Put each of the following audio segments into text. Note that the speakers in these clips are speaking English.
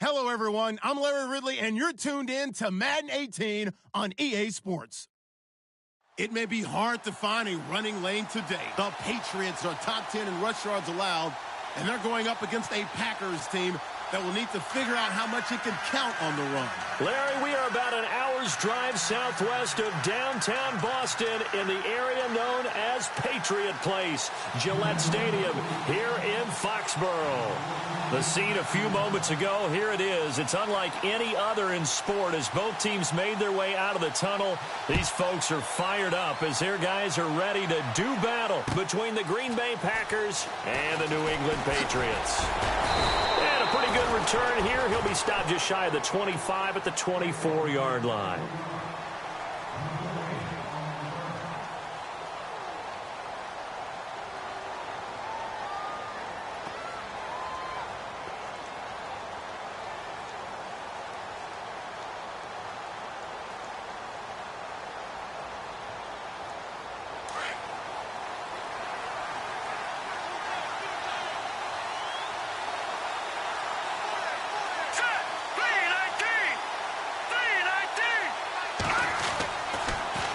Hello, everyone. I'm Larry Ridley, and you're tuned in to Madden 18 on EA Sports. It may be hard to find a running lane today. The Patriots are top 10 in rush yards allowed, and they're going up against a Packers team that will need to figure out how much it can count on the run. Larry, we are about an hour's drive southwest of downtown Boston in the area known as Patriot Place, Gillette Stadium, here in Foxborough. The scene a few moments ago, here it is. It's unlike any other in sport as both teams made their way out of the tunnel. These folks are fired up as their guys are ready to do battle between the Green Bay Packers and the New England Patriots. And a pretty good return here. He'll be stopped just shy of the 25 at the 24-yard line.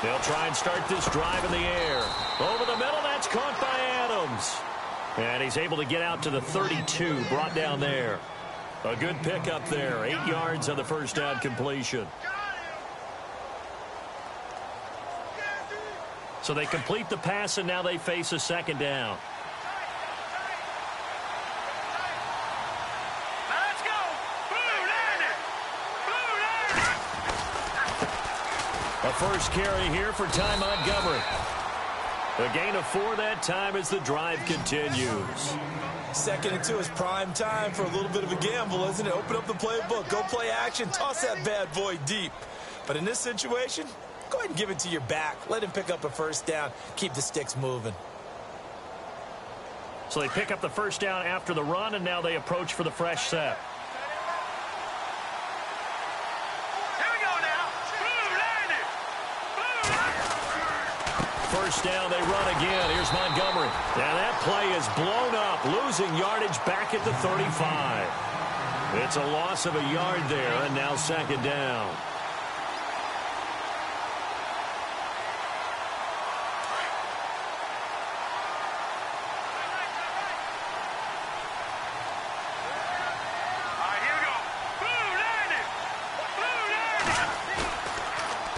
They'll try and start this drive in the air. Over the middle, that's caught by Adams. And he's able to get out to the 32, brought down there. A good pickup there, 8 yards on the first down completion. So they complete the pass, and now they face a second down. A first carry here for Ty Montgomery. A gain of 4 that time as the drive continues. 2nd and 2 is prime time for a little bit of a gamble, isn't it? Open up the playbook, go play action, toss that bad boy deep. But in this situation, go ahead and give it to your back. Let him pick up a first down. Keep the sticks moving. So they pick up the first down after the run, and now they approach for the fresh set. First down, they run again. Here's Montgomery. Now that play is blown up, losing yardage back at the 35. It's a loss of a yard there, and now second down.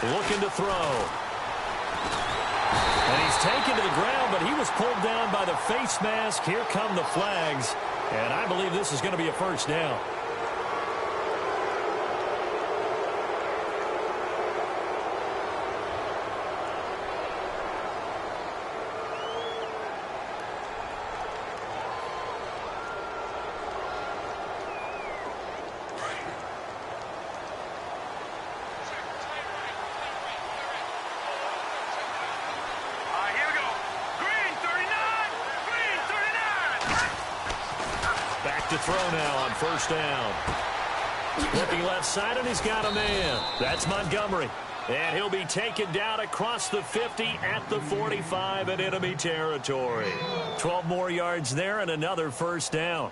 Looking to throw. And he's taken to the ground, but he was pulled down by the face mask. Here come the flags, and I believe this is going to be a first down. To throw now on first down. Looking left side, and he's got a man. That's Montgomery. And he'll be taken down across the 50 at the 45 in enemy territory. 12 more yards there and another first down.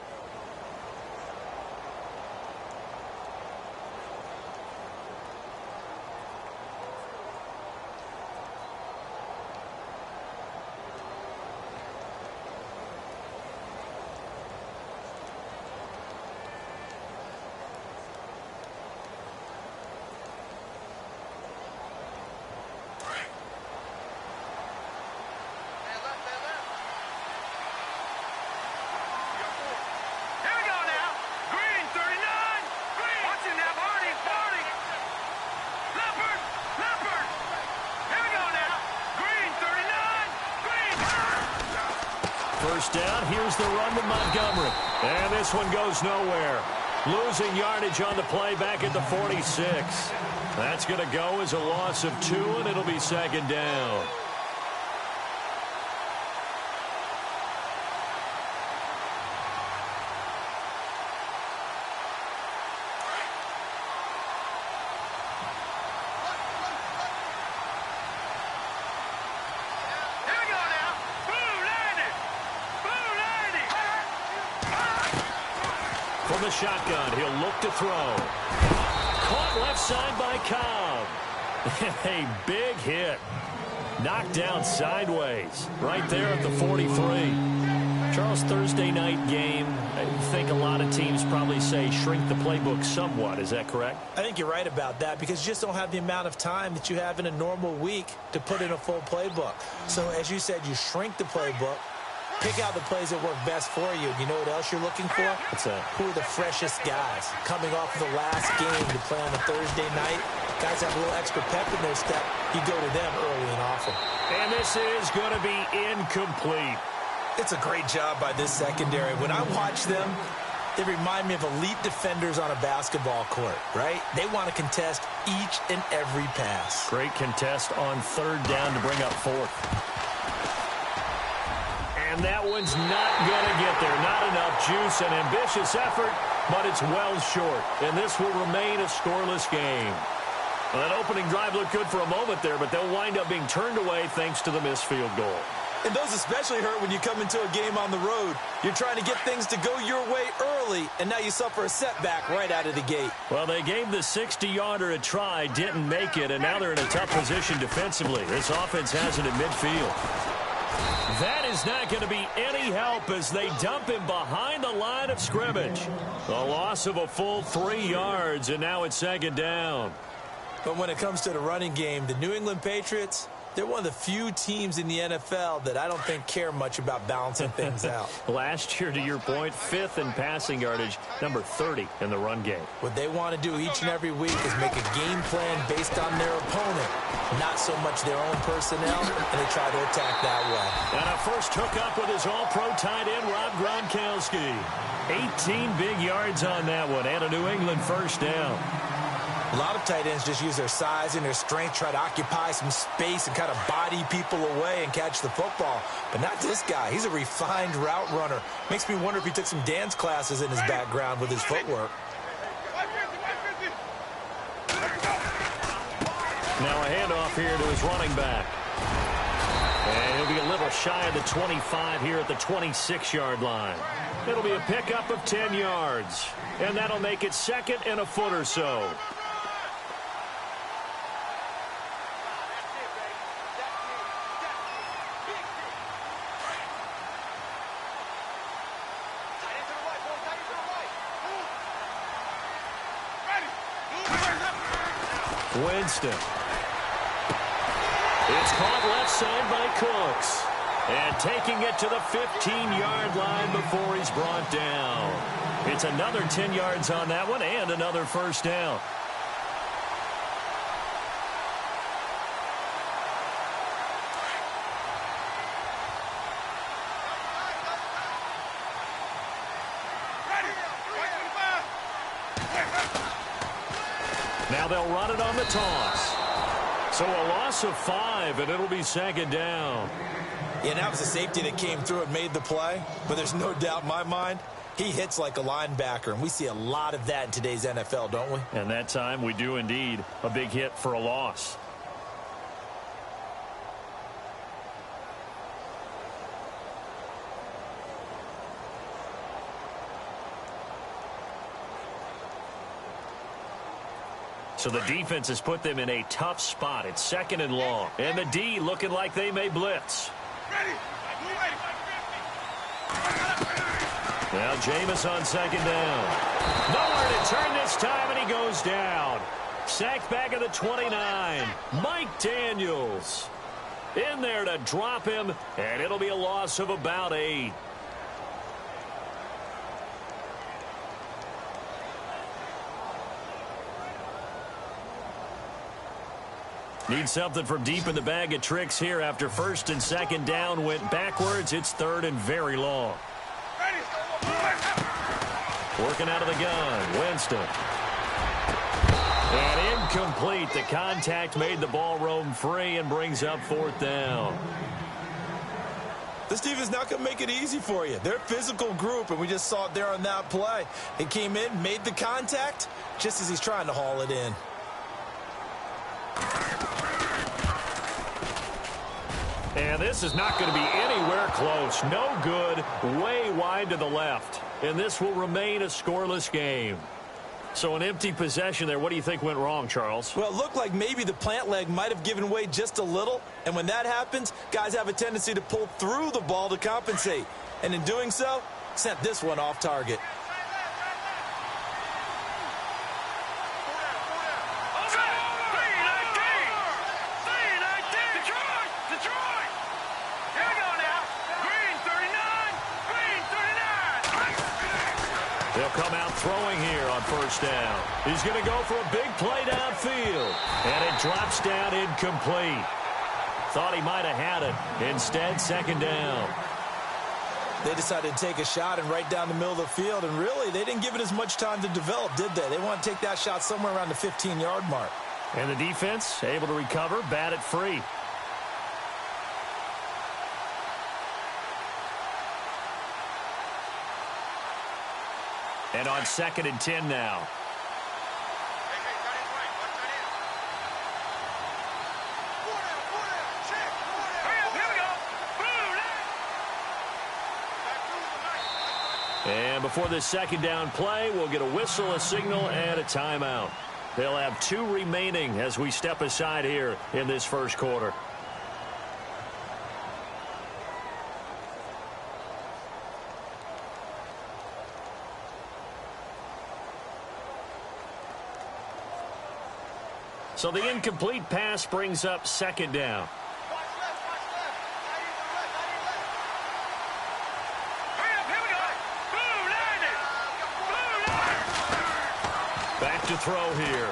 First down, here's the run to Montgomery. And this one goes nowhere. Losing yardage on the play back at the 46. That's going to go as a loss of 2, and it'll be second down. From the shotgun, he'll look to throw. Caught left side by Cobb. A big hit. Knocked down sideways. Right there at the 43. Charles, Thursday night game, I think a lot of teams probably say shrink the playbook somewhat. Is that correct? I think you're right about that because you just don't have the amount of time that you have in a normal week to put in a full playbook. So, as you said, you shrink the playbook, pick out the plays that work best for you. You know what else you're looking for? What's that? Who are the freshest guys coming off of the last game to play on a Thursday night? Guys have a little extra pep in their step. You go to them early and often. And this is going to be incomplete. It's a great job by this secondary. When I watch them, they remind me of elite defenders on a basketball court, right? They want to contest each and every pass. Great contest on third down to bring up fourth. And that one's not going to get there. Not enough juice. An ambitious effort, but it's well short. And this will remain a scoreless game. Well, that opening drive looked good for a moment there, but they'll wind up being turned away thanks to the missed field goal. And those especially hurt when you come into a game on the road. You're trying to get things to go your way early, and now you suffer a setback right out of the gate. Well, they gave the 60-yarder a try, didn't make it, and now they're in a tough position defensively. This offense has it at midfield. That is not going to be any help as they dump him behind the line of scrimmage. A loss of a full 3 yards, and now it's second down. But when it comes to the running game, the New England Patriots, they're one of the few teams in the NFL that I don't think care much about balancing things out. Last year, to your point, 5th in passing yardage, number 30 in the run game. What they want to do each and every week is make a game plan based on their opponent, not so much their own personnel, and they try to attack that way. And a first hookup with his all-pro tight end, Rob Gronkowski. 18 big yards on that one, and a New England first down. A lot of tight ends just use their size and their strength, try to occupy some space and kind of body people away and catch the football. But not this guy. He's a refined route runner. Makes me wonder if he took some dance classes in his background with his footwork. Now a handoff here to his running back. And he'll be a little shy of the 25 here at the 26-yard line. It'll be a pickup of 10 yards. And that'll make it second and a foot or so. Winston. It's caught left side by Cooks. And taking it to the 15-yard line before he's brought down. It's another 10 yards on that one and another first down. Now they'll run it on the toss. So a loss of 5, and it'll be second down. Yeah, that was a safety that came through and made the play. But there's no doubt in my mind, he hits like a linebacker. And we see a lot of that in today's NFL, don't we? And that time we do indeed. A big hit for a loss. So the defense has put them in a tough spot. It's second and long. And the D looking like they may blitz. Now Jameis on second down. Nowhere to turn this time, and he goes down. Sacked back at the 29. Mike Daniels in there to drop him, and it'll be a loss of about 8. Need something from deep in the bag of tricks here after first and second down went backwards. It's third and very long. Working out of the gun, Winston. And incomplete. The contact made the ball roam free and brings up fourth down. This defense not going to make it easy for you. They're a physical group, and we just saw it there on that play. They came in, made the contact, just as he's trying to haul it in. And this is not going to be anywhere close. No good. Way wide to the left. and this will remain a scoreless game. So an empty possession there. What do you think went wrong, Charles? Well, it looked like maybe the plant leg might have given way just a little. And when that happens, guys have a tendency to pull through the ball to compensate. And in doing so, sent this one off target. They'll come out throwing here on first down. He's going to go for a big play downfield. And it drops down incomplete. Thought he might have had it. Instead, second down. They decided to take a shot and right down the middle of the field. And really, they didn't give it as much time to develop, did they? They want to take that shot somewhere around the 15-yard mark. And the defense able to recover, bat it free. And on 2nd and 10 now. And before this second down play, we'll get a whistle, a signal, and a timeout. They'll have 2 remaining as we step aside here in this first quarter. So the incomplete pass brings up second down. Back to throw here.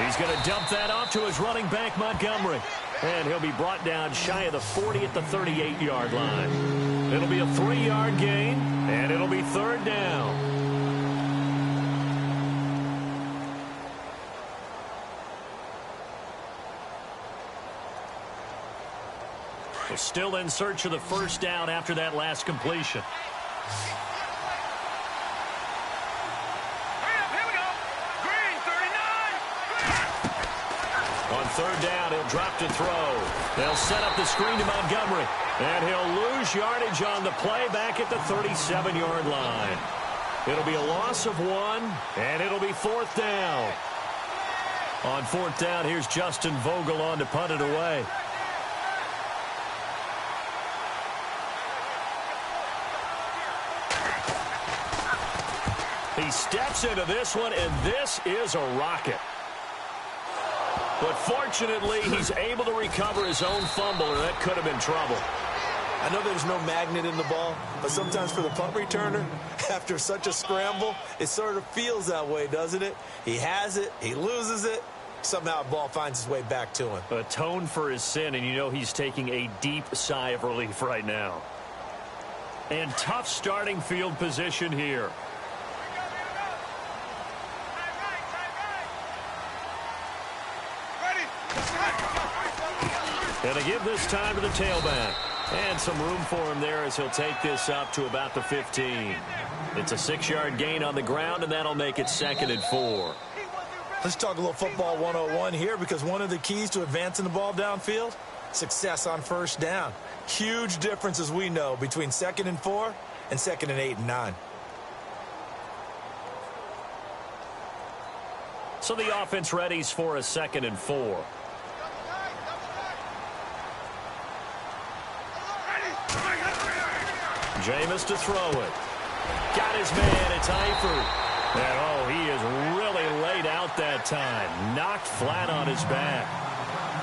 He's going to dump that off to his running back, Montgomery. And he'll be brought down shy of the 40 at the 38-yard line. It'll be a 3-yard gain, and it'll be third down. Still in search of the first down after that last completion. On third down, he'll drop to throw. They'll set up the screen to Montgomery. And he'll lose yardage on the play back at the 37-yard line. It'll be a loss of 1, and it'll be fourth down. On fourth down, here's Justin Vogel on to punt it away. He steps into this one, and this is a rocket. But fortunately, he's able to recover his own fumble, and that could have been trouble. I know there's no magnet in the ball, but sometimes for the punt returner, after such a scramble, it sort of feels that way, doesn't it? He has it, he loses it, somehow the ball finds its way back to him. Atone for his sin, and you know he's taking a deep sigh of relief right now. And tough starting field position here. And they give this time to the tailback. And some room for him there as he'll take this up to about the 15. It's a 6-yard gain on the ground, and that'll make it 2nd and 4. Let's talk a little football 101 here, because one of the keys to advancing the ball downfield, success on first down. Huge difference, as we know, between 2nd and 4 and 2nd and 8 and 9. So the offense readies for a 2nd and 4. Jameis to throw it. Got his man. It's Eifert. And, oh, he is really laid out that time. Knocked flat on his back.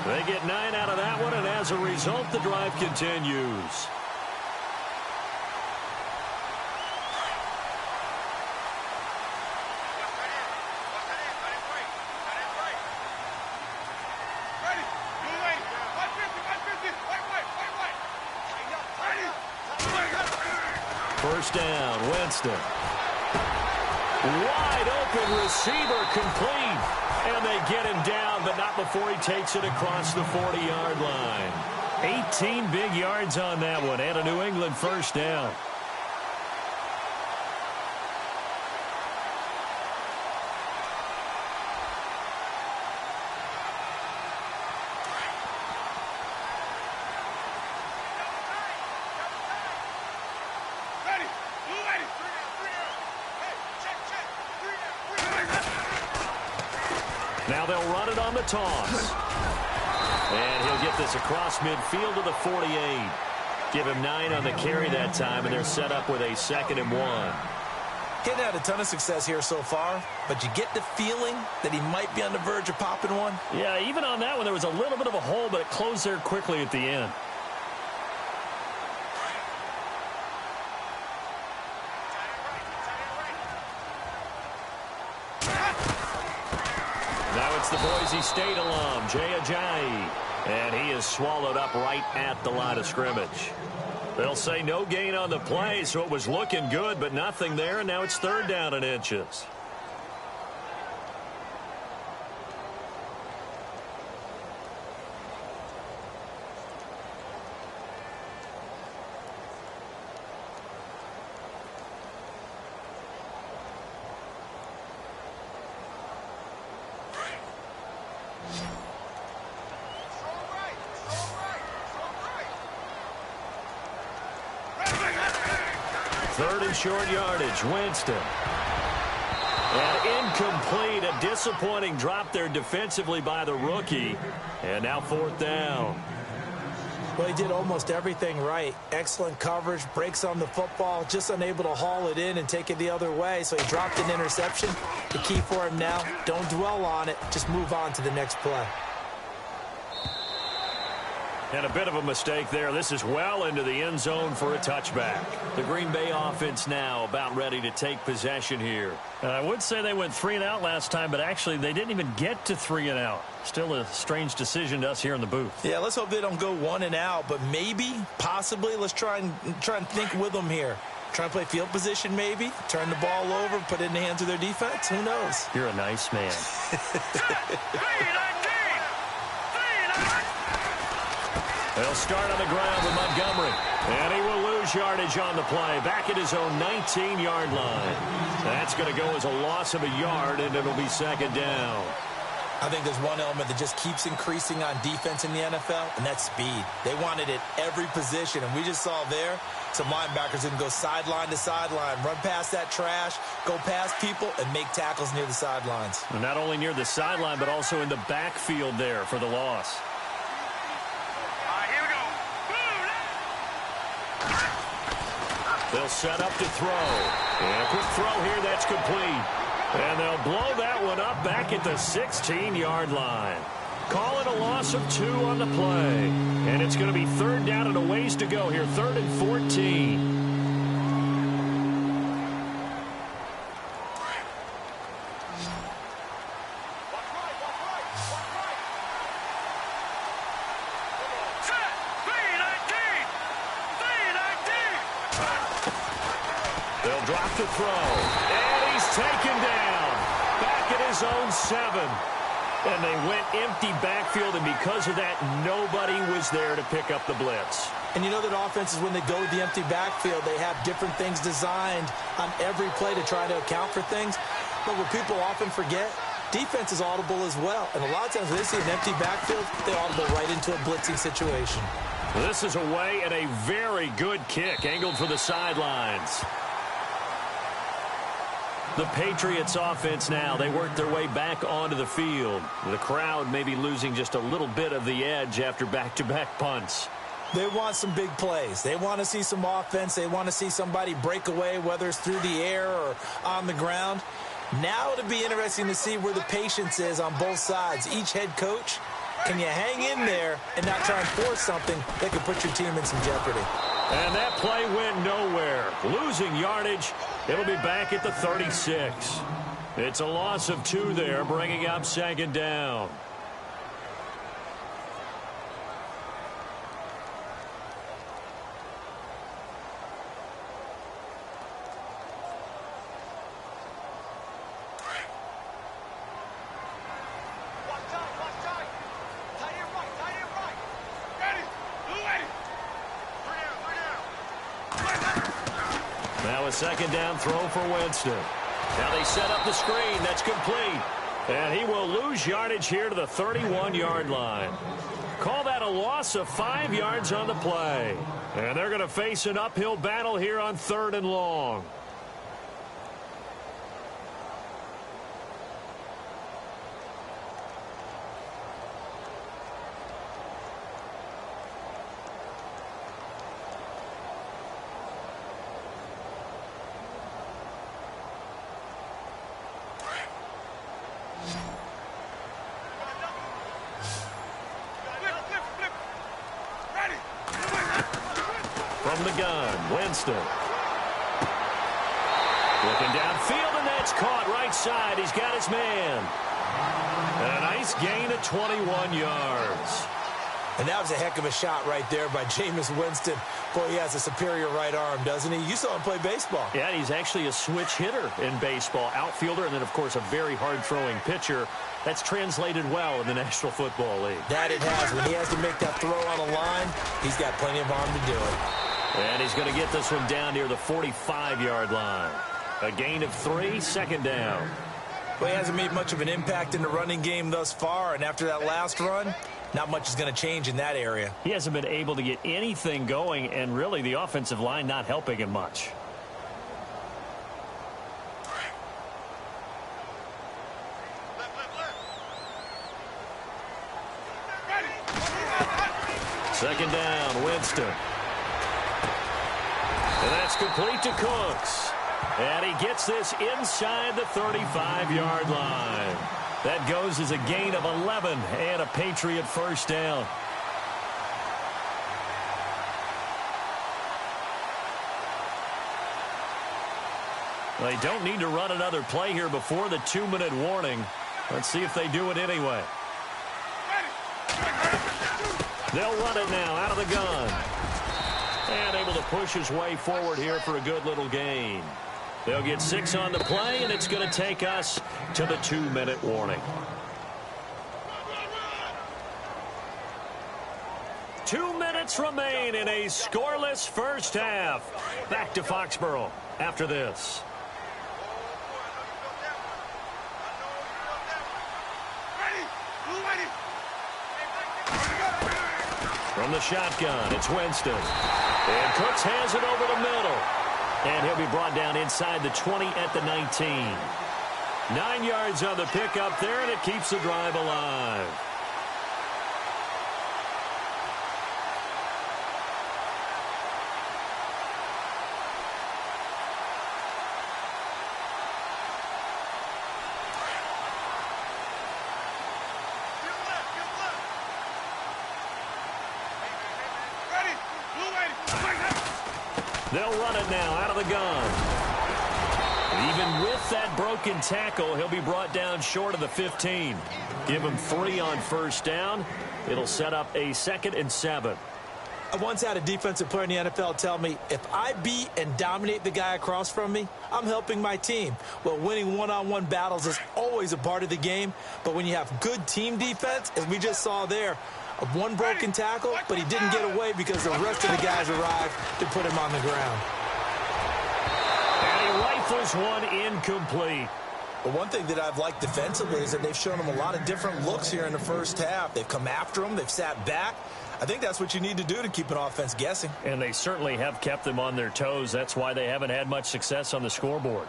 They get 9 out of that one, and as a result, the drive continues. First down, Winston. Wide open receiver complete. And they get him down, but not before he takes it across the 40-yard line. 18 big yards on that one, and a New England first down. Ready. Now they'll run it on the toss. And he'll get this across midfield to the 48. Give him 9 on the carry that time, and they're set up with a 2nd and 1. Getting had a ton of success here so far, but you get the feeling that he might be on the verge of popping one. Yeah, even on that one, there was a little bit of a hole, but it closed there quickly at the end. Now it's the Boise State alum, Jay Ajayi, and he is swallowed up right at the line of scrimmage. They'll say no gain on the play, so it was looking good, but nothing there, and now it's 3rd down and inches. Short yardage, Winston. And incomplete, a disappointing drop there defensively by the rookie. And now 4th down. Well, he did almost everything right. Excellent coverage, breaks on the football, just unable to haul it in and take it the other way. So he dropped an interception. The key for him now, don't dwell on it. Just move on to the next play. And a bit of a mistake there. This is well into the end zone for a touchback. The Green Bay offense now about ready to take possession here. I would say they went 3 and out last time, but actually they didn't even get to 3 and out. Still a strange decision to us here in the booth. Yeah, let's hope they don't go 1 and out, but maybe, possibly, let's try and think with them here. Try and play field position maybe, turn the ball over, put it in the hands of their defense. Who knows? You're a nice man. They'll start on the ground with Montgomery. And he will lose yardage on the play. Back at his own 19-yard line. That's going to go as a loss of a yard, and it'll be 2nd down. I think there's one element that just keeps increasing on defense in the NFL, and that's speed. They want it at every position, and we just saw there some linebackers that can go sideline to sideline, run past that trash, go past people, and make tackles near the sidelines. And not only near the sideline, but also in the backfield there for the loss. They'll set up to throw. And a quick throw here, that's complete. And they'll blow that one up back at the 16-yard line. Call it a loss of 2 on the play. And it's going to be 3rd down and a ways to go here, 3rd and 14. They'll drop the throw. And he's taken down. Back at his own 7. And they went empty backfield, and because of that, nobody was there to pick up the blitz. And you know that offenses, when they go with the empty backfield, they have different things designed on every play to try to account for things. But what people often forget, defense is audible as well. And a lot of times when they see an empty backfield, they audible right into a blitzing situation. This is away, and a very good kick angled for the sidelines. The Patriots offense now, they work their way back onto the field. The crowd may be losing just a little bit of the edge after back-to-back punts. They want some big plays. They want to see some offense. They want to see somebody break away, whether it's through the air or on the ground. Now it'll be interesting to see where the patience is on both sides. Each head coach, can you hang in there and not try and force something that could put your team in some jeopardy? And that play went nowhere. Losing yardage. It'll be back at the 36. It's a loss of 2 there, bringing up 2nd down. Now a 2nd down throw for Winston. Now they set up the screen. That's complete. And he will lose yardage here to the 31-yard line. Call that a loss of 5 yards on the play. And they're going to face an uphill battle here on 3rd and long. gun. Winston. Looking downfield, and that's caught right side. He's got his man. And a nice gain of 21 yards. And that was a heck of a shot right there by Jameis Winston. Boy, he has a superior right arm, doesn't he? You saw him play baseball. Yeah, he's actually a switch hitter in baseball. Outfielder, and then, of course, a very hard-throwing pitcher. That's translated well in the National Football League. That it has. When he has to make that throw on a line, he's got plenty of arm to do it. And he's going to get this one down near the 45-yard line. A gain of 3, second down. Well, he hasn't made much of an impact in the running game thus far, and after that last run, not much is going to change in that area. He hasn't been able to get anything going, and really the offensive line not helping him much. Second down, Winston. And that's complete to Cooks. And he gets this inside the 35-yard line. That goes as a gain of 11 and a Patriot first down. They don't need to run another play here before the 2-minute warning. Let's see if they do it anyway. They'll run it now out of the gun. And able to push his way forward here for a good little gain. They'll get 6 on the play, and it's going to take us to the 2-minute warning. 2 minutes remain in a scoreless first half. Back to Foxborough after this. From the shotgun, it's Winston. And Cooks has it over the middle. And he'll be brought down inside the 20 at the 19. 9 yards on the pickup there, and it keeps the drive alive. They'll run it now out of the gun. Even with that broken tackle, he'll be brought down short of the 15. Give him 3 on first down. It'll set up a 2nd and 7. I once had a defensive player in the NFL tell me, if I beat and dominate the guy across from me, I'm helping my team. Well, winning one-on-one battles is always a part of the game, but when you have good team defense, as we just saw there, one broken tackle, but he didn't get away because the rest of the guys arrived to put him on the ground. And he rifles one incomplete. But one thing that I've liked defensively is that they've shown him a lot of different looks here in the first half. They've come after him. They've sat back. I think that's what you need to do to keep an offense guessing. And they certainly have kept them on their toes. That's why they haven't had much success on the scoreboard.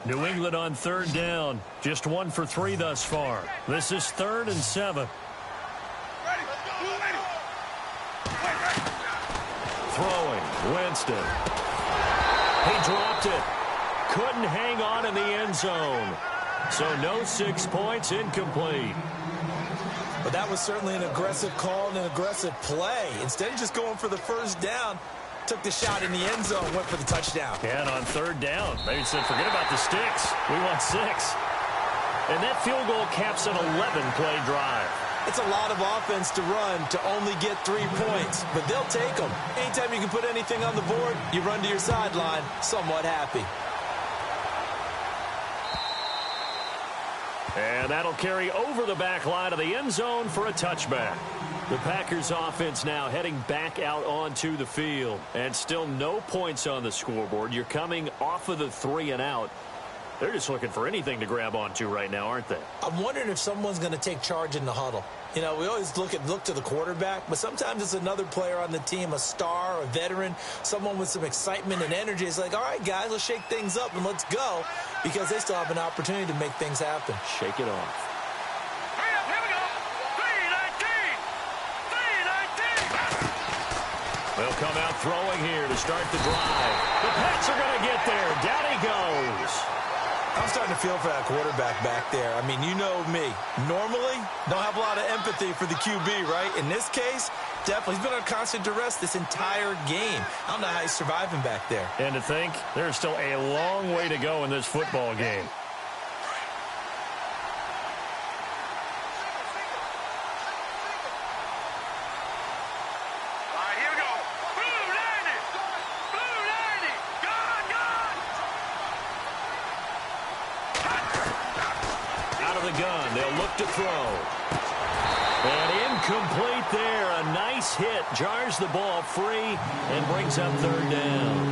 New England on 3rd down. Just 1 for 3 thus far. This is 3rd and 7. Throwing, Winston. He dropped it. Couldn't hang on in the end zone. So no 6 points, incomplete. But that was certainly an aggressive call and an aggressive play. Instead of just going for the first down, took the shot in the end zone, went for the touchdown. Yeah, and on 3rd down, they said, forget about the sticks. We want 6. And that field goal caps an 11-play drive. It's a lot of offense to run to only get 3 points, but they'll take them. Anytime you can put anything on the board, you run to your sideline somewhat happy. And that'll carry over the back line of the end zone for a touchback. The Packers offense now heading back out onto the field. And still no points on the scoreboard. You're coming off of the 3 and out. They're just looking for anything to grab onto right now, aren't they? I'm wondering if someone's going to take charge in the huddle. You know, we always look to the quarterback, but sometimes it's another player on the team, a star, a veteran, someone with some excitement and energy. It's like, all right, guys, let's shake things up and let's go, because they still have an opportunity to make things happen. Shake it off. They'll come out throwing here to start the drive. The Pats are going to get there. Down he goes. I'm starting to feel for that quarterback back there. I mean, you know me. Normally, don't have a lot of empathy for the QB, right? In this case, definitely. He's been on constant duress this entire game. I don't know how he's surviving back there. And to think, there's still a long way to go in this football game. Gun. They'll look to throw. And incomplete there. A nice hit. Jars the ball free and brings up third down.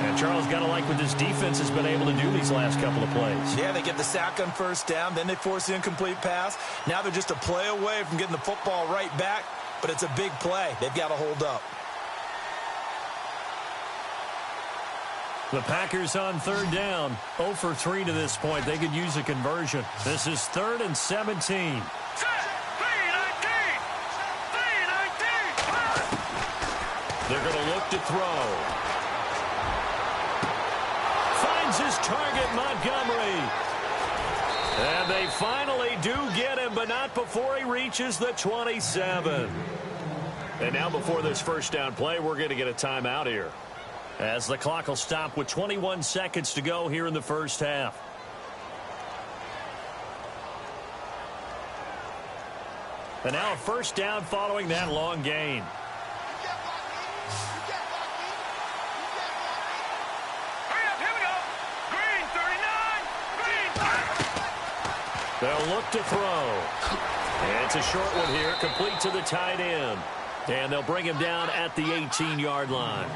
And Charles, got to like what this defense has been able to do these last couple of plays. Yeah, they get the sack on first down. Then they force the incomplete pass. Now they're just a play away from getting the football right back. But it's a big play. They've got to hold up. The Packers on third down. 0 for 3 to this point. They could use a conversion. This is 3rd and 17. They're going to look to throw. Finds his target, Montgomery. And they finally do get him, but not before he reaches the 27. And now before this first down play, we're going to get a timeout here, as the clock will stop with 21 seconds to go here in the first half. And now a first down following that long gain. They'll look to throw. And it's a short one here, complete to the tight end. And they'll bring him down at the 18-yard line.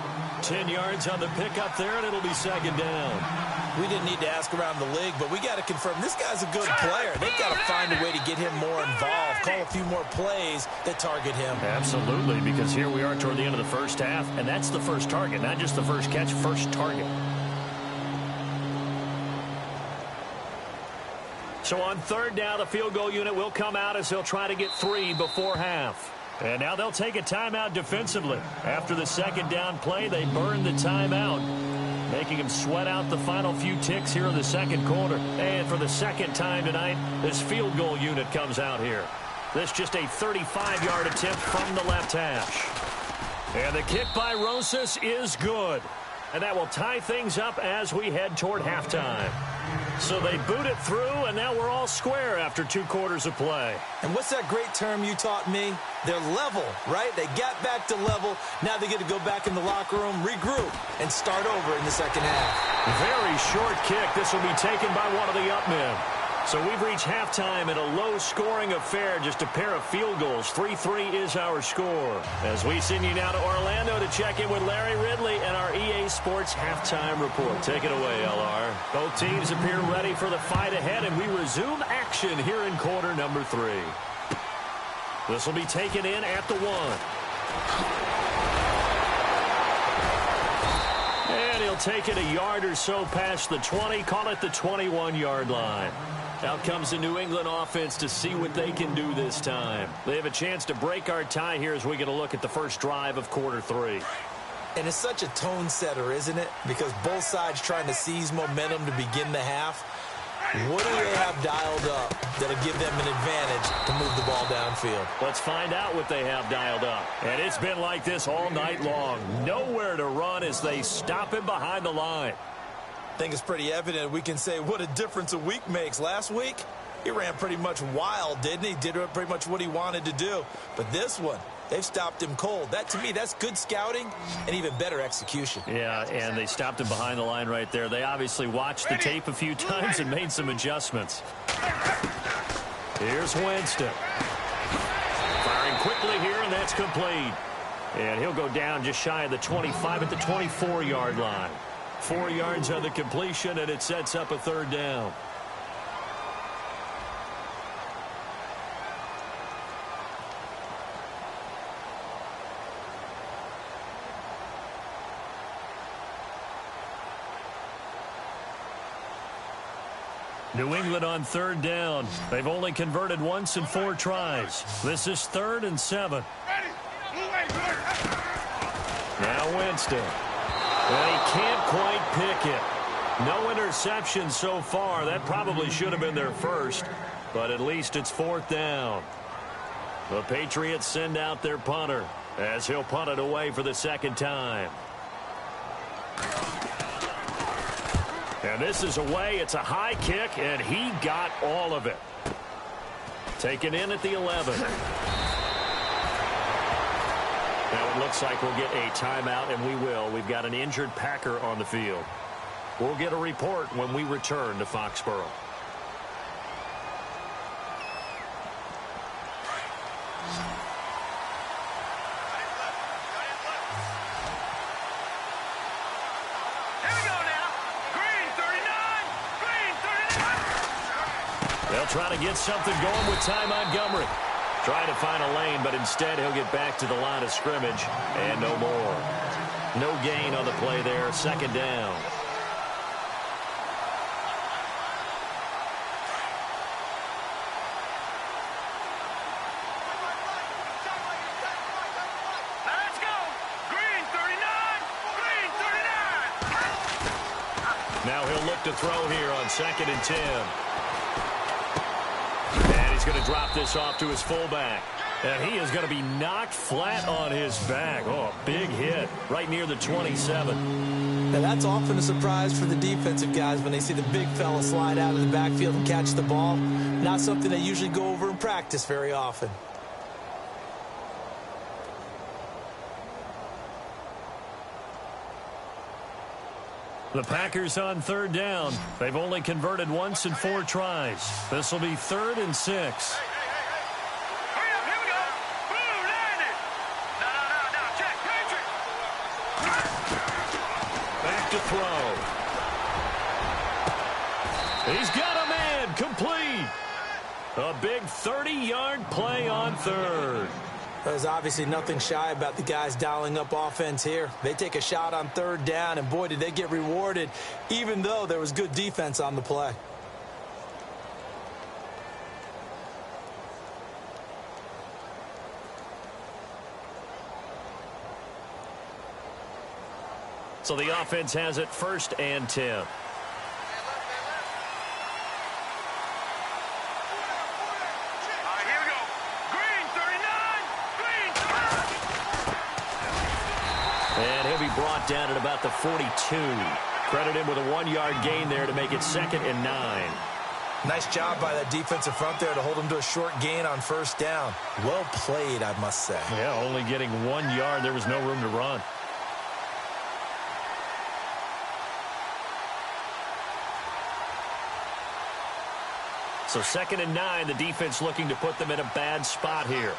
10 yards on the pickup there, and it'll be second down. We didn't need to ask around the league, but we got to confirm this guy's a good player. They've got to find a way to get him more involved, call a few more plays that target him. Absolutely, because here we are toward the end of the first half, and that's the first target, not just the first catch, first target. So on third down, the field goal unit will come out as he'll try to get 3 before half. And now they'll take a timeout defensively. After the second down play, they burn the timeout, making him sweat out the final few ticks here in the second quarter. And for the second time tonight, this field goal unit comes out here. This just a 35-yard attempt from the left hash. And the kick by Rosas is good. And that will tie things up as we head toward halftime. So they boot it through, and now we're all square after 2 quarters of play. And what's that great term you taught me? They're level, right? They got back to level. Now they get to go back in the locker room, regroup, and start over in the second half. Very short kick. This will be taken by one of the up men. So we've reached halftime in a low-scoring affair, just a pair of field goals. 3-3 is our score. As we send you now to Orlando to check in with Larry Ridley and our EA Sports halftime report. Take it away, LR. Both teams appear ready for the fight ahead, and we resume action here in quarter number 3. This will be taken in at the 1. And he'll take it a yard or so past the 20, call it the 21-yard line. Out comes the New England offense to see what they can do this time. They have a chance to break our tie here as we get a look at the first drive of quarter 3. And it's such a tone setter, isn't it? Because both sides trying to seize momentum to begin the half. What do they have dialed up that'll give them an advantage to move the ball downfield? Let's find out what they have dialed up. And it's been like this all night long. Nowhere to run as they stop him behind the line. I think it's pretty evident we can say what a difference a week makes. Last week, he ran pretty much wild, didn't he? Did pretty much what he wanted to do. But this one, they've stopped him cold. That, to me, that's good scouting and even better execution. Yeah, and they stopped him behind the line right there. They obviously watched the tape a few times and made some adjustments. Here's Winston. Firing quickly here, and that's complete. And he'll go down just shy of the 25 at the 24-yard line. 4 yards on the completion, and it sets up a third down. New England on third down. They've only converted once in 4 tries. This is 3rd and 7. Ready. Move away. Now Winston. And he can't quite pick it. No interception so far. That probably should have been their first, but at least it's 4th down. The Patriots send out their punter as he'll punt it away for the 2nd time. And this is away. It's a high kick, and he got all of it. Taken in at the 11. Now it looks like we'll get a timeout, and we will. We've got an injured Packer on the field. We'll get a report when we return to Foxborough. They'll try to get something going with Ty Montgomery. Trying to find a lane, but instead he'll get back to the line of scrimmage and no more. No gain on the play there. 2nd down. Let's go. Green 39. Green 39. Now he'll look to throw here on 2nd and 10. He's going to drop this off to his fullback. And he is going to be knocked flat on his back. Oh, a big hit right near the 27. Now that's often a surprise for the defensive guys when they see the big fella slide out of the backfield and catch the ball. Not something they usually go over in practice very often. The Packers on 3rd down. They've only converted once in 4 tries. This will be 3rd and 6. Hurry up, here we go. Boom, landed. No, check, Patrick. Back to throw. He's got a man, complete. A big 30-yard play on 3rd. There's obviously nothing shy about the guys dialing up offense here. They take a shot on 3rd down, and boy, did they get rewarded, even though there was good defense on the play. So the offense has it 1st and 10. And he'll be brought down at about the 42. Credit him with a 1-yard gain there to make it 2nd and 9. Nice job by that defensive front there to hold him to a short gain on 1st down. Well played, I must say. Yeah, only getting 1 yard. There was no room to run. So 2nd and 9, the defense looking to put them in a bad spot here.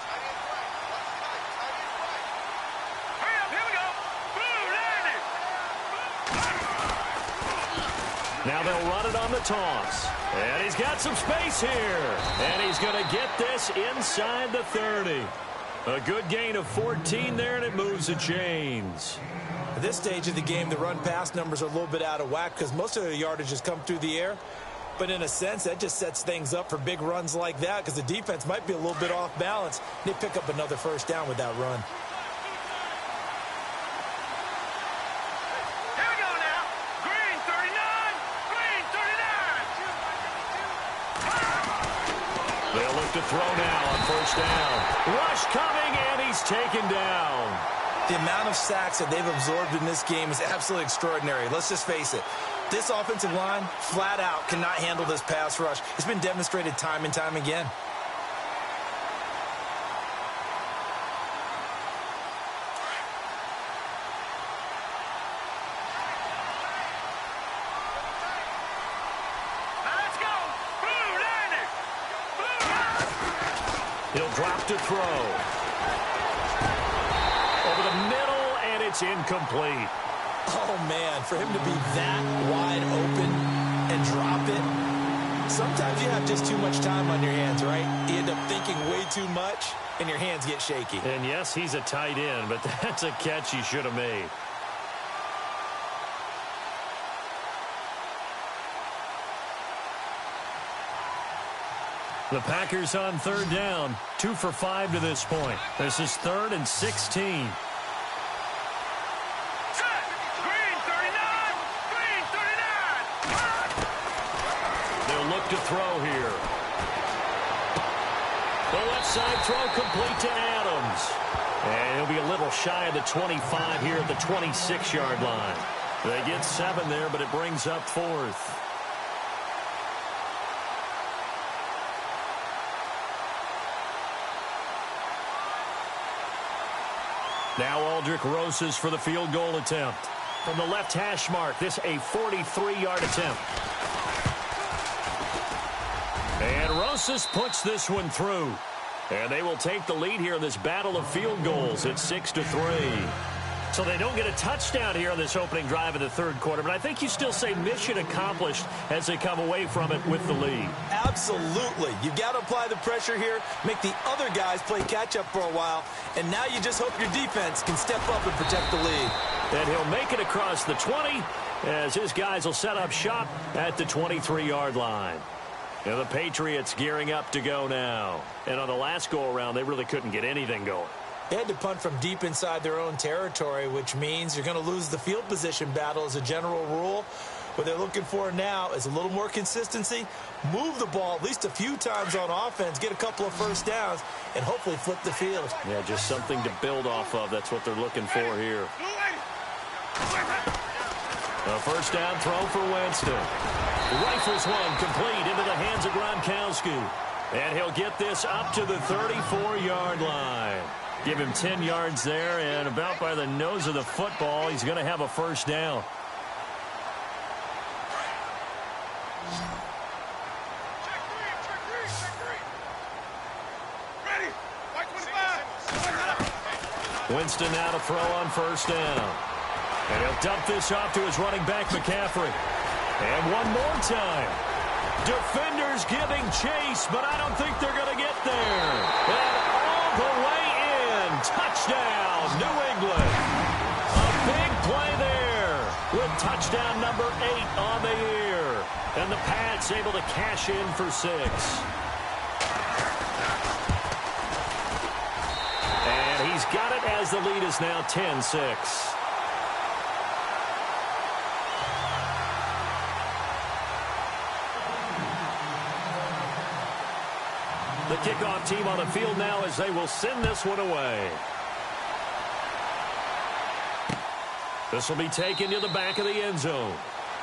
Hurry up, here we go. Boom, landed. Now they'll run it on the toss. And he's got some space here. And he's going to get this inside the 30. A good gain of 14 there, and it moves the chains. At this stage of the game, the run-pass numbers are a little bit out of whack because most of the yardage has come through the air. But in a sense, that just sets things up for big runs like that because the defense might be a little bit off balance. They pick up another 1st down with that run. Here we go now. Green 39. Green 39. They'll look to throw now on 1st down. Rush coming, and he's taken down. The amount of sacks that they've absorbed in this game is absolutely extraordinary. Let's just face it. This offensive line, flat out, cannot handle this pass rush. It's been demonstrated time and time again. Let's go. Boom, landed. Boom. He'll drop to throw. Over the middle, and it's incomplete. Oh, man, for him to be that wide open and drop it. Sometimes you have just too much time on your hands, right? You end up thinking way too much, and your hands get shaky. And yes, he's a tight end, but that's a catch he should have made. The Packers on 3rd down, 2 for 5 to this point. This is 3rd and 16. look to throw here. The left side throw complete to Adams. And he'll be a little shy of the 25 here at the 26-yard line. They get 7 there, but it brings up 4th. Now Aldrich Rosas for the field goal attempt. From the left hash mark, this a 43-yard attempt. And Rosas puts this one through. And they will take the lead here in this battle of field goals at 6-3. So they don't get a touchdown here on this opening drive of the third quarter, but I think you still say mission accomplished as they come away from it with the lead. Absolutely. You've got to apply the pressure here, make the other guys play catch-up for a while, and now you just hope your defense can step up and protect the lead. And he'll make it across the 20 as his guys will set up shop at the 23-yard line. And the Patriots gearing up to go now. And on the last go-around, they really couldn't get anything going. They had to punt from deep inside their own territory, which means you're going to lose the field position battle as a general rule. What they're looking for now is a little more consistency, move the ball at least a few times on offense, get a couple of first downs, and hopefully flip the field. Yeah, just something to build off of. That's what they're looking for here. A first down throw for Winston. Rifles one complete into the hands of Gronkowski. And he'll get this up to the 34-yard line. Give him 10 yards there, and about by the nose of the football, he's going to have a first down. Winston now to throw on first down. And he'll dump this off to his running back, McCaffrey. And one more time. Defenders giving chase, but I don't think they're going to get there. And all the way in. Touchdown, New England. A big play there with touchdown number 8 on the year. And the Pats able to cash in for 6. And he's got it as the lead is now 10-6. The kickoff team on the field now as they will send this one away. This will be taken to the back of the end zone.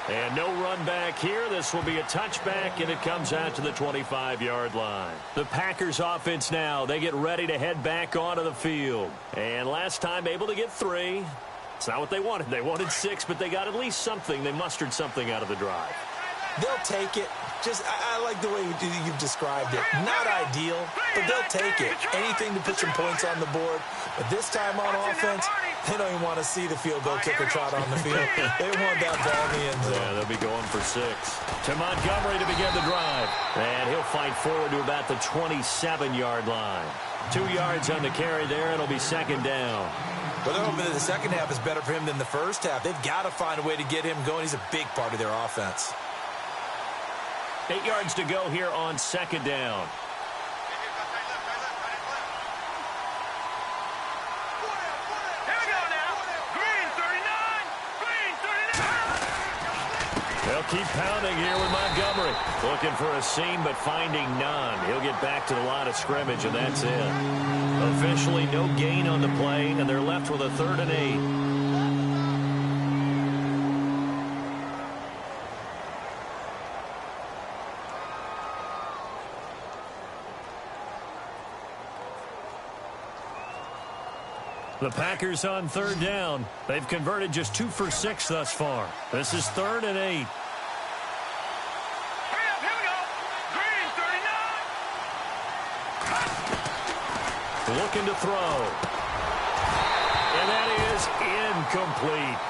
And no run back here. This will be a touchback, and it comes out to the 25-yard line. The Packers offense now, they get ready to head back onto the field. And last time able to get 3. It's not what they wanted. They wanted 6, but they got at least something. They mustered something out of the drive. They'll take it. Just, I like the way you've described it. Not ideal, but they'll take it. Anything to put some points on the board. But this time on offense, they don't even want to see the field goal kicker trot on the field. They want that ball in the end zone. Yeah, they'll be going for 6. To Montgomery to begin the drive. And he'll fight forward to about the 27-yard line. 2 yards on the carry there. It'll be second down. But they're hoping that the second half is better for him than the first half. They've got to find a way to get him going. He's a big part of their offense. 8 yards to go here on second down. Here we go now. Green 39. Green 39. They'll keep pounding here with Montgomery. Looking for a seam, but finding none. He'll get back to the line of scrimmage, and that's it. Officially no gain on the play, and they're left with a 3rd and 8. The Packers on 3rd down. They've converted just 2 for 6 thus far. This is 3rd and 8. Hurry up, here we go. Green 39. Looking to throw. And that is incomplete.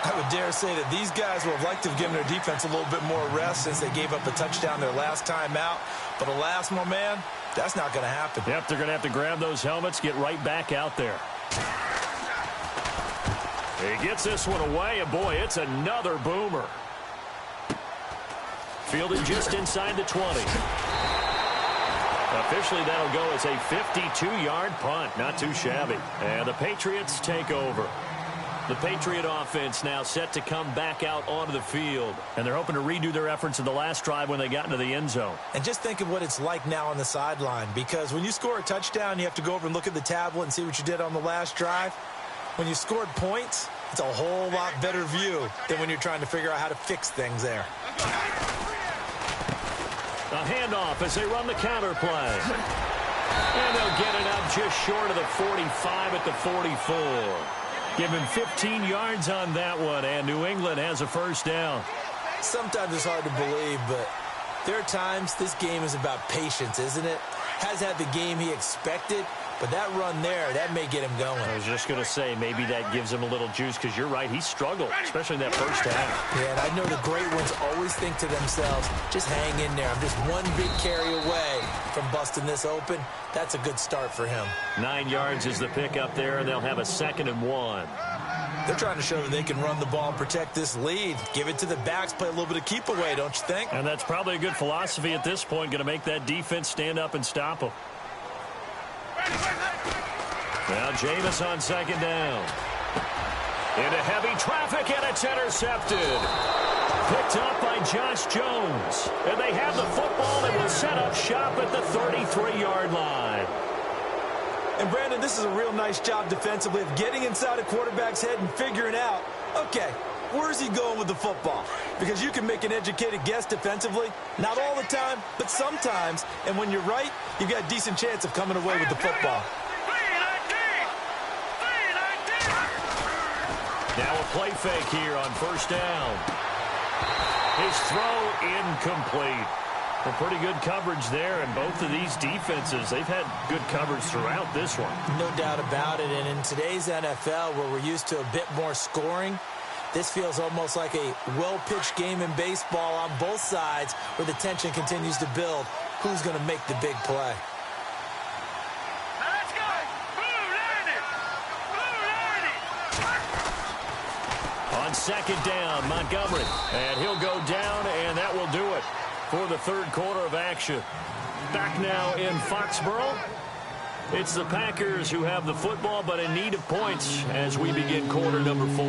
I would dare say that these guys would have liked to have given their defense a little bit more rest since they gave up a touchdown their last time out. But alas, my man, that's not going to happen. Yep, they're going to have to grab those helmets, get right back out there. He gets this one away, and boy, it's another boomer. Fielded just inside the 20. Officially, that'll go as a 52-yard punt. Not too shabby. And the Patriots take over. The Patriot offense now set to come back out onto the field. And they're hoping to redo their efforts in the last drive when they got into the end zone. And just think of what it's like now on the sideline, because when you score a touchdown, you have to go over and look at the tablet and see what you did on the last drive. When you scored points, it's a whole lot better view than when you're trying to figure out how to fix things there. A handoff as they run the counter play. And they'll get it up just short of the 45 at the 44. Give him 15 yards on that one, and New England has a first down. Sometimes it's hard to believe, but there are times this game is about patience, isn't it? Has had the game he expected, but that run there, that may get him going. I was just going to say, maybe that gives him a little juice, because you're right, he struggled, especially in that first half. Yeah, and I know the great ones always think to themselves, just hang in there. I'm just one big carry away from busting this open. That's a good start for him. 9 yards is the pickup there, and they'll have a 2nd and 1. They're trying to show that they can run the ball and protect this lead. Give it to the backs, play a little bit of keep away, don't you think? And that's probably a good philosophy at this point, going to make that defense stand up and stop them. Now Jameis on 2nd down. Into heavy traffic, and it's intercepted. Picked up by Josh Jones. And they have the football and will set up shop at the 33-yard line. And Brandon, this is a real nice job defensively of getting inside a quarterback's head and figuring out, okay, where's he going with the football? Because you can make an educated guess defensively. Not all the time, but sometimes. And when you're right, you've got a decent chance of coming away with the football. Now a play fake here on first down. His throw incomplete. Well, pretty good coverage there, and both of these defenses, they've had good coverage throughout this one. No doubt about it, and in today's NFL, where we're used to a bit more scoring, this feels almost like a well-pitched game in baseball on both sides, where the tension continues to build. Who's going to make the big play? Let's go! Blue landed! Blue landed! On 2nd down, Montgomery, and he'll go down, and that will do it for the 3rd quarter of action. Back now in Foxborough. It's the Packers who have the football, but in need of points as we begin quarter number 4.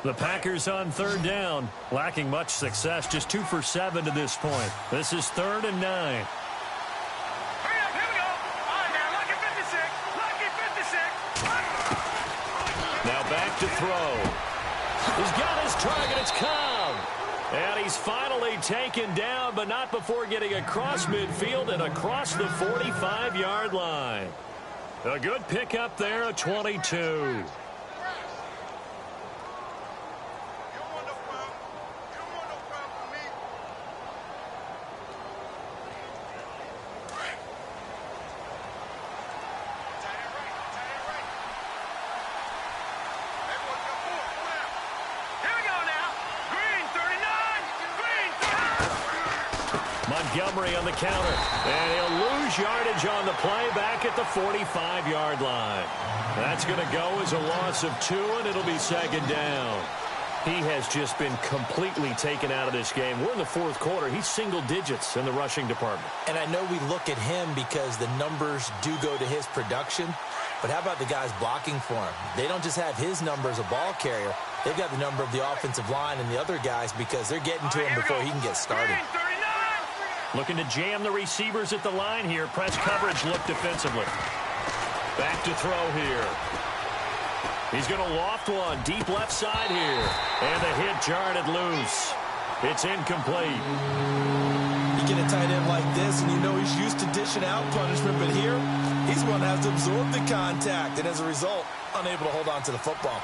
The Packers on 3rd down, lacking much success, just 2 for 7 to this point. This is 3rd and 9. Hurry up, here we go! All right, now, lucky 56! Lucky 56! Now back to throw. He's got his target. It's Cobb. And he's finally taken down, but not before getting across midfield and across the 45-yard line. A good pickup there at 22. Montgomery on the counter, and he'll lose yardage on the play back at the 45-yard line. That's going to go as a loss of 2, and it'll be 2nd down. He has just been completely taken out of this game. We're in the 4th quarter. He's single digits in the rushing department. And I know we look at him because the numbers do go to his production, but how about the guys blocking for him? They don't just have his number as a ball carrier. They've got the number of the offensive line and the other guys because they're getting to him before he can get started. Looking to jam the receivers at the line here. Press coverage look defensively. Back to throw here. He's going to loft one deep left side here. And the hit jarred it loose. It's incomplete. You get a tight end like this, and you know he's used to dishing out punishment, but here, he's one that has to absorb the contact, and as a result, unable to hold on to the football.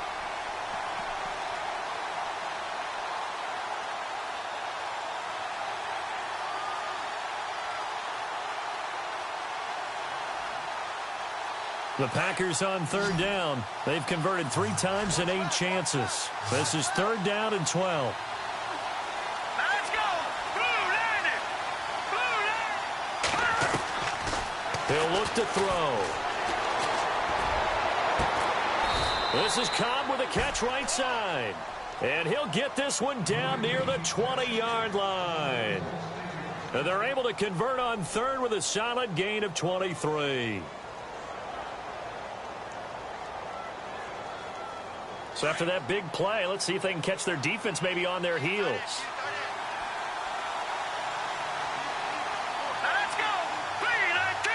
The Packers on 3rd down. They've converted 3 times in 8 chances. This is 3rd down and 12. Let's go! Blue landed! Blue landed! He'll look to throw. This is Cobb with a catch right side. And he'll get this one down near the 20-yard line. And they're able to convert on third with a solid gain of 23. So after that big play, let's see if they can catch their defense maybe on their heels. Now let's go. 319.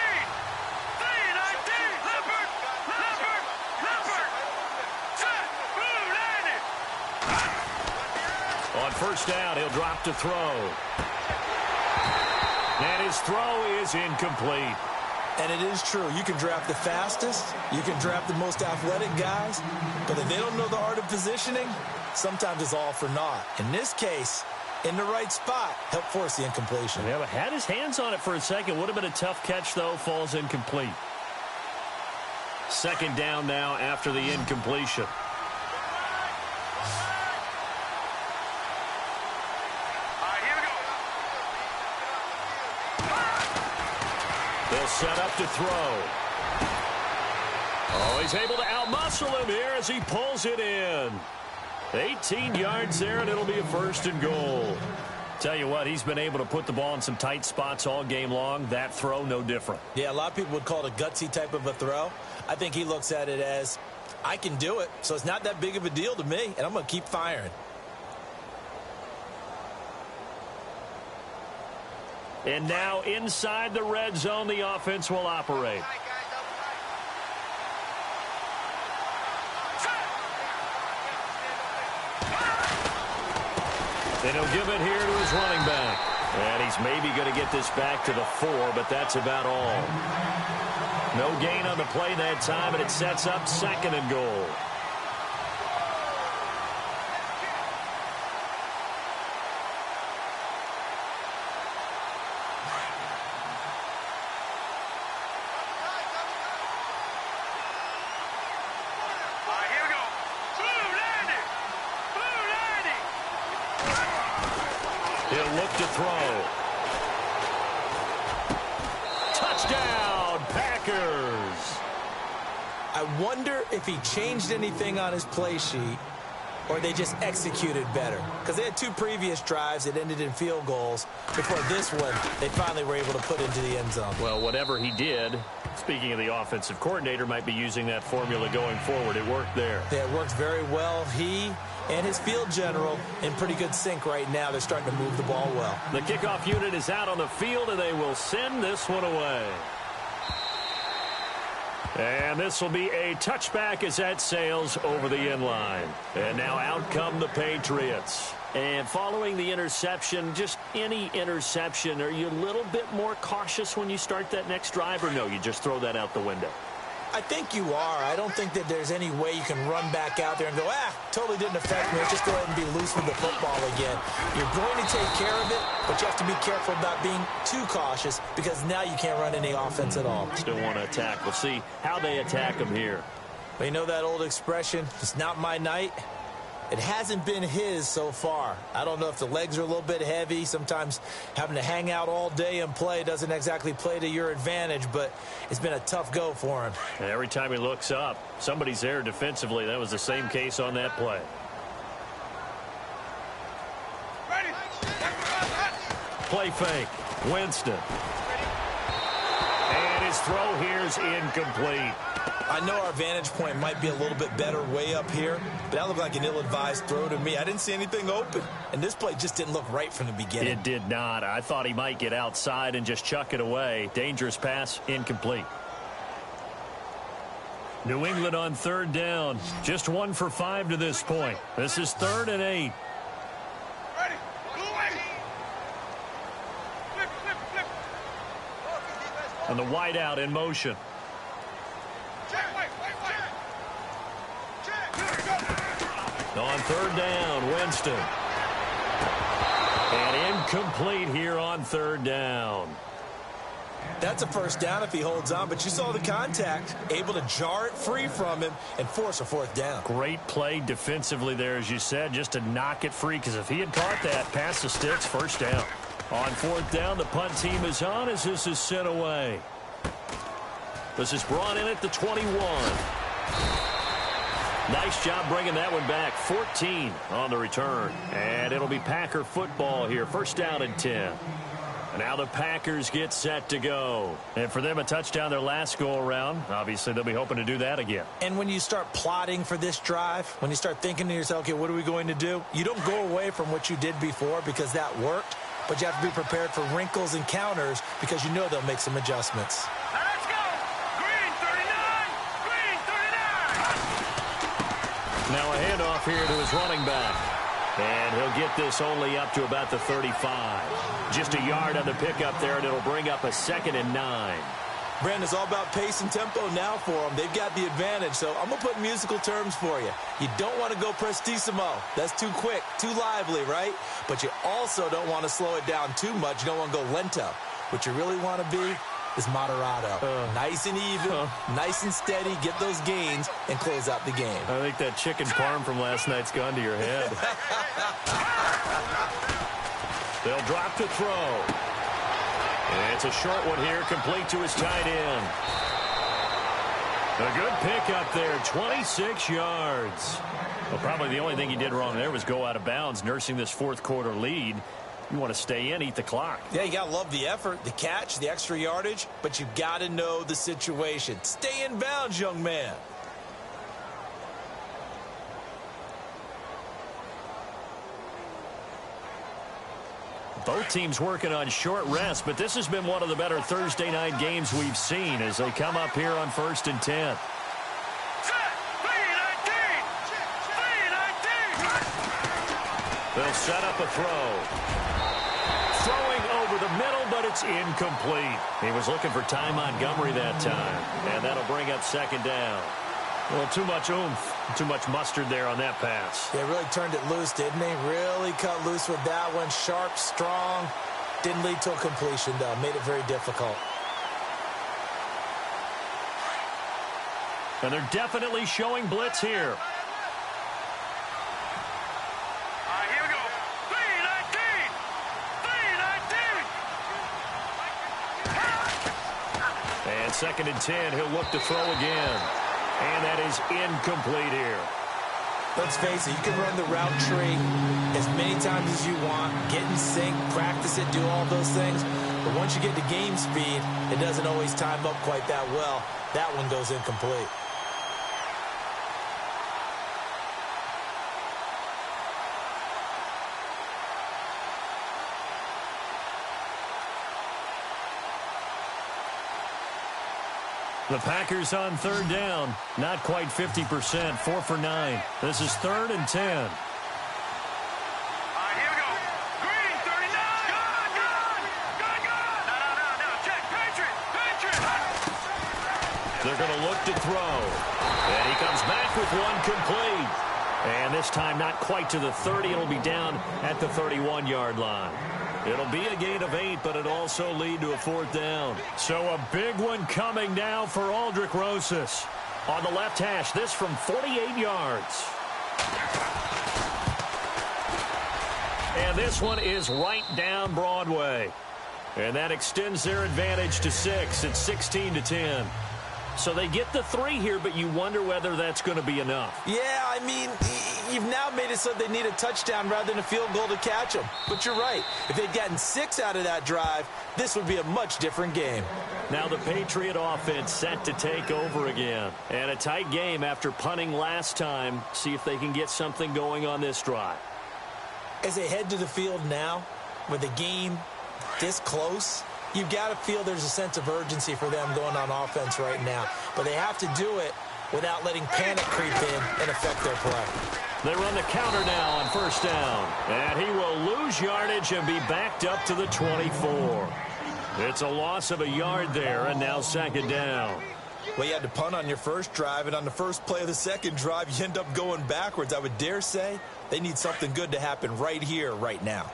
319. Leopard. Leopard. Leopard. Set. Blue landed. On first down, he'll drop to throw. And his throw is incomplete. And it is true. You can draft the fastest. You can draft the most athletic guys. But if they don't know the art of positioning, sometimes it's all for naught. In this case, in the right spot, help force the incompletion. Yeah, but had his hands on it for a second. Would have been a tough catch, though. Falls incomplete. Second down now after the incompletion. They'll set up to throw. Oh, he's able to outmuscle him here as he pulls it in. 18 yards there, and it'll be a first and goal. Tell you what, he's been able to put the ball in some tight spots all game long. That throw, no different. Yeah, a lot of people would call it a gutsy type of a throw. I think he looks at it as, I can do it, so it's not that big of a deal to me, and I'm going to keep firing. And now inside the red zone, the offense will operate. And he'll give it here to his running back. And he's maybe going to get this back to the 4, but that's about all. No gain on the play that time, and it sets up second and goal. He'll look to throw. Touchdown, Packers. I wonder if he changed anything on his play sheet or they just executed better. Because they had 2 previous drives that ended in field goals. Before this one, they finally were able to put into the end zone. Well, whatever he did, speaking of the offensive coordinator, might be using that formula going forward. It worked there. Yeah, it worked very well. He and his field general in pretty good sync right now. They're starting to move the ball well. The kickoff unit is out on the field, and they will send this one away. And this will be a touchback as that sails over the end line. And now out come the Patriots. And following the interception, just any interception, are you a little bit more cautious when you start that next drive, or no, you just throw that out the window? I think you are. I don't think that there's any way you can run back out there and go, totally didn't affect me. Let's just go ahead and be loose with the football again. You're going to take care of it, but you have to be careful about being too cautious because now you can't run any offense at all. Still want to attack. We'll see how they attack him here. But you know that old expression, it's not my night? It hasn't been his so far. I don't know if the legs are a little bit heavy. Sometimes having to hang out all day and play doesn't exactly play to your advantage, but it's been a tough go for him. And every time he looks up, somebody's there defensively. That was the same case on that play. Play fake. Winston. And his throw here is incomplete. I know our vantage point might be a little bit better way up here, but that looked like an ill-advised throw to me. I didn't see anything open, and this play just didn't look right from the beginning. It did not. I thought he might get outside and just chuck it away. Dangerous pass, incomplete. New England on third down. Just 1 for 5 to this point. This is 3rd and 8. Ready. Flip. And the wideout in motion. On third down, Winston. And incomplete here on third down. That's a first down if he holds on, but you saw the contact. Able to jar it free from him and force a 4th down. Great play defensively there, as you said, just to knock it free, because if he had caught that, pass the sticks, first down. On 4th down, the punt team is on as this is sent away. This is brought in at the 21. Nice job bringing that one back. 14 on the return. And it'll be Packer football here. First down and 10. Now the Packers get set to go. And for them, a touchdown their last go-around. Obviously, they'll be hoping to do that again. And when you start plotting for this drive, when you start thinking to yourself, okay, what are we going to do? You don't go away from what you did before because that worked, but you have to be prepared for wrinkles and counters because you know they'll make some adjustments. Let's go! Green 39! Green 39! Now a handoff here to his running back. And he'll get this only up to about the 35. Just a yard on the pickup there, and it'll bring up a 2nd and 9. Brandon, it's all about pace and tempo now for them. They've got the advantage, so I'm going to put musical terms for you. You don't want to go prestissimo. That's too quick, too lively, right? But you also don't want to slow it down too much. You don't want to go lento. What you really want to be is moderato. Nice and even, nice and steady, get those gains, and close out the game. I think that chicken parm from last night's gone to your head. They'll drop to throw. And it's a short one here, complete to his tight end. A good pickup there, 26 yards. Well, probably the only thing he did wrong there was go out of bounds, nursing this fourth quarter lead. You want to stay in, eat the clock. Yeah, you got to love the effort, the catch, the extra yardage, but you got to know the situation. Stay in bounds, young man. Both teams working on short rest, but this has been one of the better Thursday night games we've seen as they come up here on 1st and 10. They'll set up a throw. Throwing over the middle, but it's incomplete. He was looking for Ty Montgomery that time, and that'll bring up 2nd down. Well, too much oomph, too much mustard there on that pass. They really turned it loose, didn't they? Really cut loose with that one. Sharp, strong. Didn't lead to a completion, though. Made it very difficult. And they're definitely showing blitz here. Here we go. 319! 319! And 2nd and 10, he'll look to throw again. And that is incomplete here. Let's face it, you can run the route tree as many times as you want, get in sync, practice it, do all those things. But once you get to game speed, it doesn't always time up quite that well. That one goes incomplete. The Packers on 3rd down. Not quite 50%. 4 for 9. This is 3rd and 10. Here we go. Green 39! Good! No. Check. Patriot! They're going to look to throw. And he comes back with one complete. And this time not quite to the 30. It'll be down at the 31-yard line. It'll be a gain of 8, but it'll also lead to a 4th down. So a big one coming now for Aldrick Rosas. On the left hash, this from 48 yards. And this one is right down Broadway. And that extends their advantage to 6. It's 16-10. So they get the 3 here, but you wonder whether that's going to be enough. Yeah, I mean, you've now made it so they need a touchdown rather than a field goal to catch them. But you're right. If they'd gotten 6 out of that drive, this would be a much different game. Now the Patriot offense set to take over again. And a tight game after punting last time. See if they can get something going on this drive. As they head to the field now, with the game this close, you've got to feel there's a sense of urgency for them going on offense right now. But they have to do it without letting panic creep in and affect their play. They run the counter now on 1st down. And he will lose yardage and be backed up to the 24. It's a loss of a yard there, and now 2nd down. Well, you had to punt on your first drive, and on the first play of the second drive, you end up going backwards. I would dare say they need something good to happen right here, right now.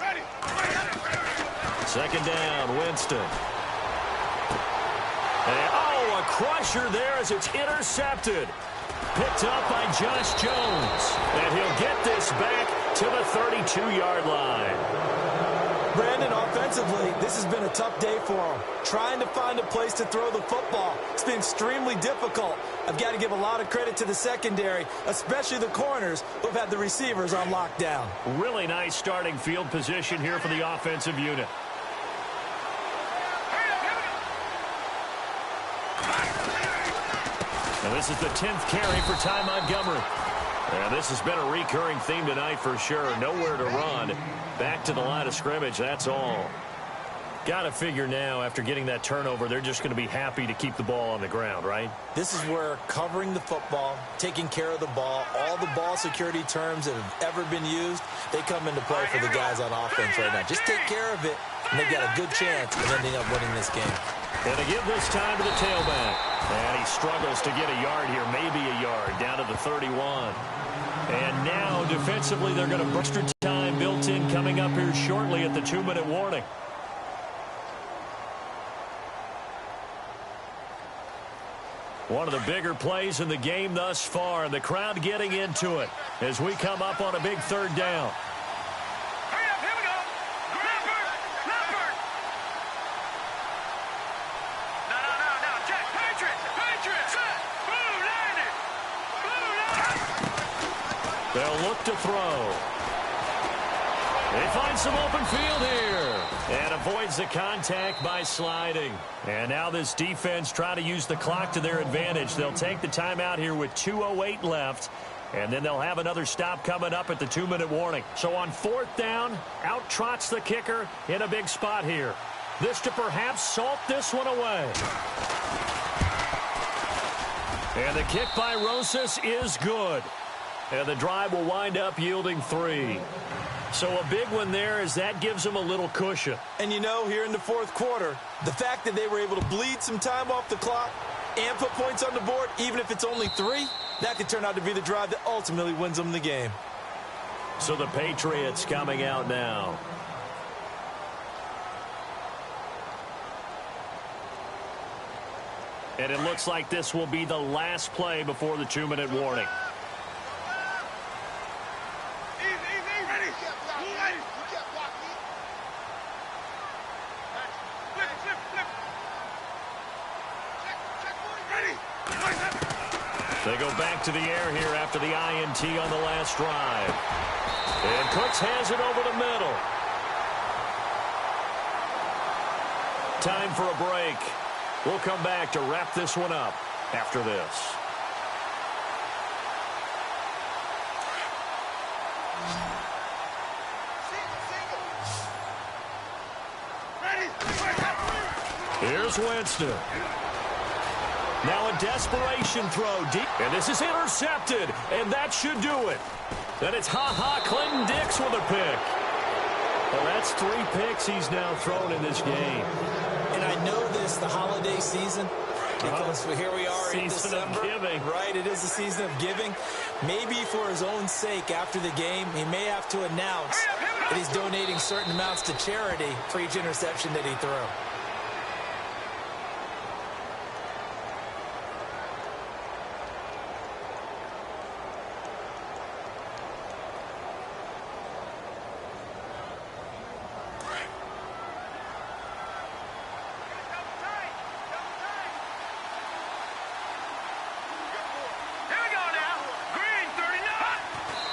Ready! 2nd down, Winston. And, a crusher there as it's intercepted. Picked up by Josh Jones. And he'll get this back to the 32-yard line. Brandon, offensively, this has been a tough day for him. Trying to find a place to throw the football. It's been extremely difficult. I've got to give a lot of credit to the secondary, especially the corners who've had the receivers on lockdown. Really nice starting field position here for the offensive unit. And this is the 10th carry for Ty Montgomery. And this has been a recurring theme tonight for sure. Nowhere to run. Back to the line of scrimmage, that's all. Got to figure now, after getting that turnover, they're just going to be happy to keep the ball on the ground, right? This is where covering the football, taking care of the ball, all the ball security terms that have ever been used, they come into play for the guys on offense right now. Just take care of it, and they've got a good chance of ending up winning this game. And to give this time to the tailback. And he struggles to get a yard here, maybe a yard, down to the 31. And now, defensively, they're going to extra time built in coming up here shortly at the 2-minute warning. One of the bigger plays in the game thus far, and the crowd getting into it as we come up on a big third down. Hurry up, here we go. Leopard. No. Check. Patriots. Set. Blue landed. They'll look to throw. They find some open field here. And avoids the contact by sliding. And now this defense trying to use the clock to their advantage. They'll take the timeout here with 2:08 left. And then they'll have another stop coming up at the 2-minute warning. So on 4th down, out trots the kicker in a big spot here. This to perhaps salt this one away. And the kick by Rosas is good. And the drive will wind up yielding 3. So a big one there as that gives them a little cushion. And you know, here in the 4th quarter, the fact that they were able to bleed some time off the clock and put points on the board, even if it's only 3, that could turn out to be the drive that ultimately wins them the game. So the Patriots coming out now. And it looks like this will be the last play before the 2-minute warning. They go back to the air here after the INT on the last drive. And Cooks has it over the middle. Time for a break. We'll come back to wrap this one up after this. Here's Winston. Now a desperation throw deep. And this is intercepted. And that should do it. Then it's Clinton Dix with a pick. Well, that's 3 picks he's now thrown in this game. And I know this, the holiday season, because here we are in December. Season of giving. Right, it is the season of giving. Maybe for his own sake after the game, he may have to announce that he's donating certain amounts to charity for each interception that he threw.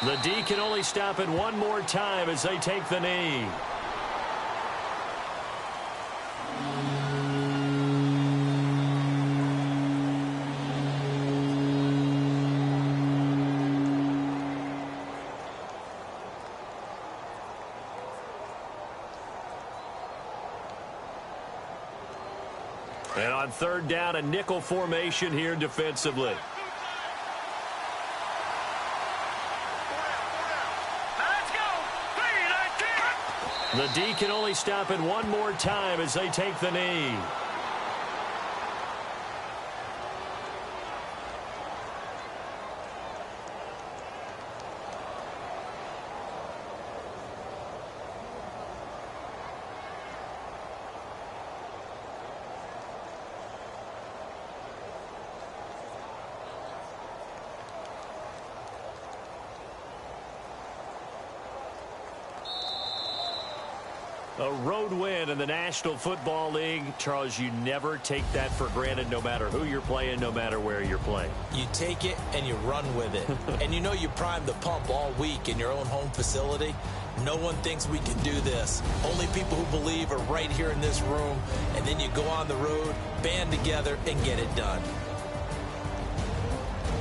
The D can only stop it one more time as they take the knee. And on 3rd down, a nickel formation here defensively. The D can only stop it one more time as they take the knee. A road win in the National Football League. Charles, you never take that for granted no matter who you're playing, no matter where you're playing. You take it and you run with it. And you know you primed the pump all week in your own home facility. No one thinks we can do this. Only people who believe are right here in this room. And then you go on the road, band together, and get it done.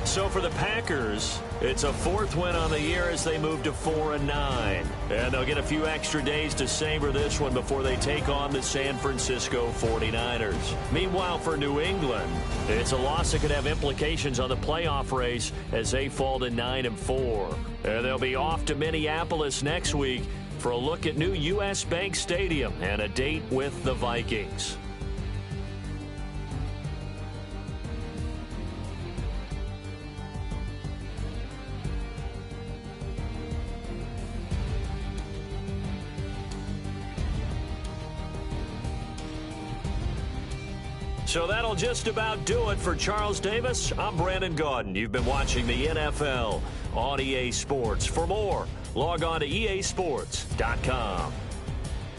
So for the Packers, it's a 4th win on the year as they move to 4-9. And they'll get a few extra days to savor this one before they take on the San Francisco 49ers. Meanwhile, for New England, it's a loss that could have implications on the playoff race as they fall to 9-4. And they'll be off to Minneapolis next week for a look at new U.S. Bank Stadium and a date with the Vikings. So that'll just about do it for Charles Davis. I'm Brandon Gaudin. You've been watching the NFL on EA Sports. For more, log on to easports.com.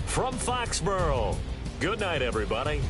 From Foxborough, good night, everybody.